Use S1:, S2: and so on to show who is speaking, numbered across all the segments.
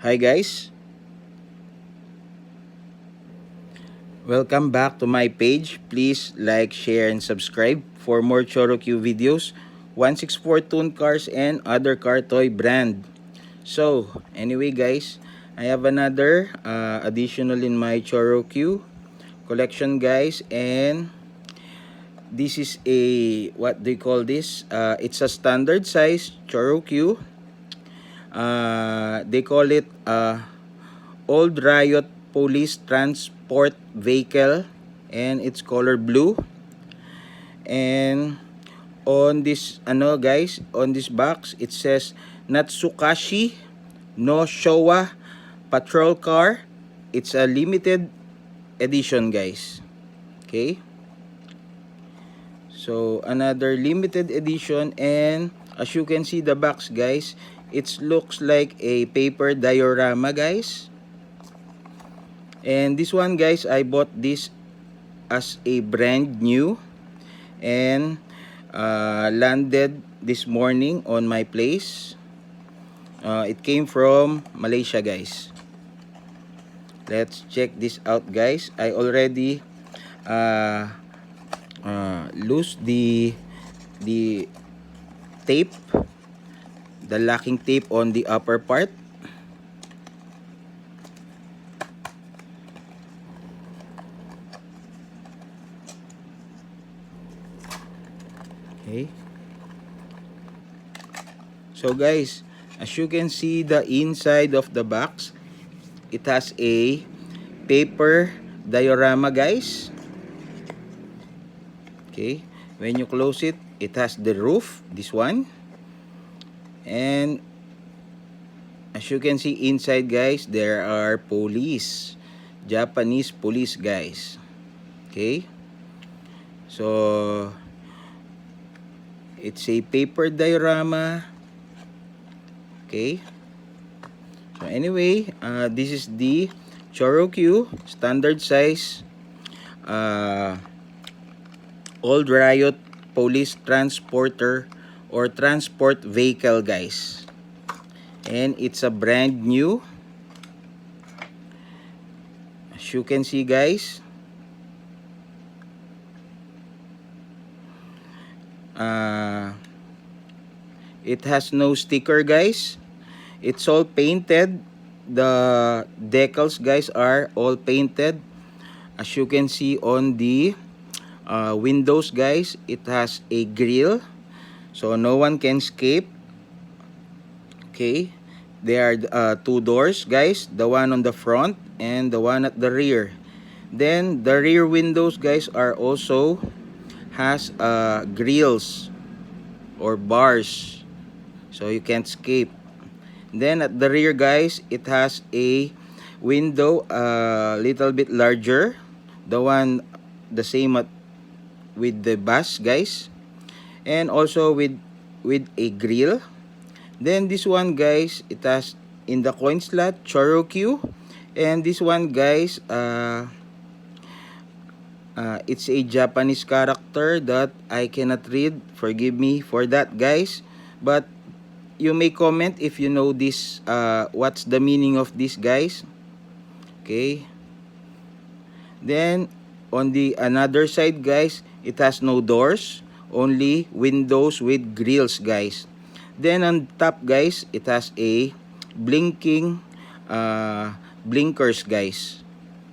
S1: Hi guys, welcome back to my page. Please like, share, and subscribe for more Chorokyu videos, 164 Tune cars, and other car toy brand. So, anyway guys, I have another additional in my Chorokyu collection guys, and this is a, what do you call this? It's a standard size Chorokyu. They call it Old Riot Police Transport Vehicle, and it's color blue. And on this guys, on this box it says Natsukashi no Showa Patrol Car. It's a limited edition guys. Okay, so another limited edition, and as you can see the box guys, it looks like a paper diorama guys. And this one guys, I bought this as a brand new, and landed this morning on my place. It came from Malaysia guys. Let's check this out guys. I already loose the tape, the locking tape on the upper part. Okay, so guys, as you can see the inside of the box, it has a paper diorama guys. Okay, when you close it, it has the roof, this one, and as you can see inside guys, there are police, Japanese police guys. Okay, so it's a paper diorama. Okay, so anyway, this is the Chorokyu standard size Old Riot Police Transporter or Transport Vehicle guys, and it's a brand new. As you can see guys, it has no sticker guys. It's all painted. The decals guys are all painted. As you can see on the windows guys, it has a grill, so no one can escape. Okay, there are two doors guys, the one on the front and the one at the rear. Then the rear windows guys are also has grills or bars, so you can't escape. Then at the rear guys, it has a window a little bit larger, the one the same with the bus guys, and also with a grill. Then this one guys, it has in the coin slot Chorokyu, and this one guys, it's a Japanese character that I cannot read, forgive me for that guys, but you may comment if you know this, what's the meaning of this guys. Okay, then on the another side guys, it has no doors, only windows with grills guys. Then on top guys, it has a blinking blinkers guys.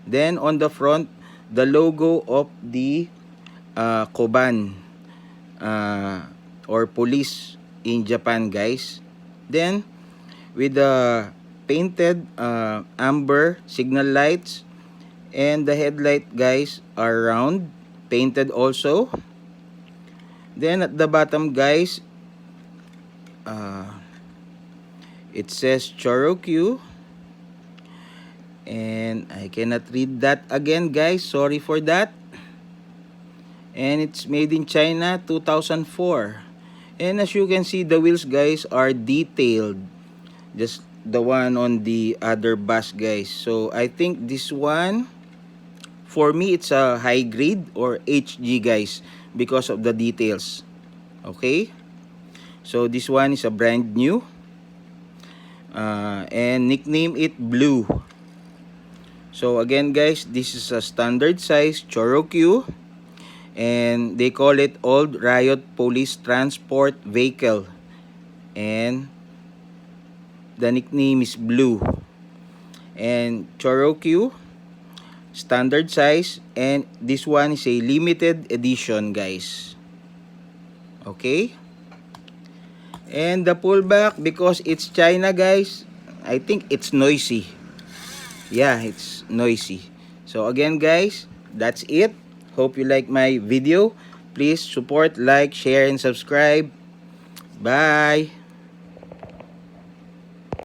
S1: Then on the front, the logo of the Koban or police in Japan guys. Then with the painted amber signal lights, and the headlight guys are round, painted also. Then at the bottom guys, it says Chorokyu, and I cannot read that again guys, sorry for that. And it's made in China 2004. And as you can see, the wheels guys are detailed, just the one on the other bus guys. So I think this one, for me, it's a high grade or HG guys because of the details. Okay, so this one is a brand new. and nickname it Blue. So again guys, this is a standard size Chorokyu, and they call it Old Riot Police Transport Vehicle, and the nickname is Blue. And Chorokyu, standard size, and this one is a limited edition guys. Okay, and the pullback, because it's China guys, I think it's noisy. Yeah, it's noisy. So again guys, that's it. Hope you like my video. Please support, like, share, and subscribe. Bye.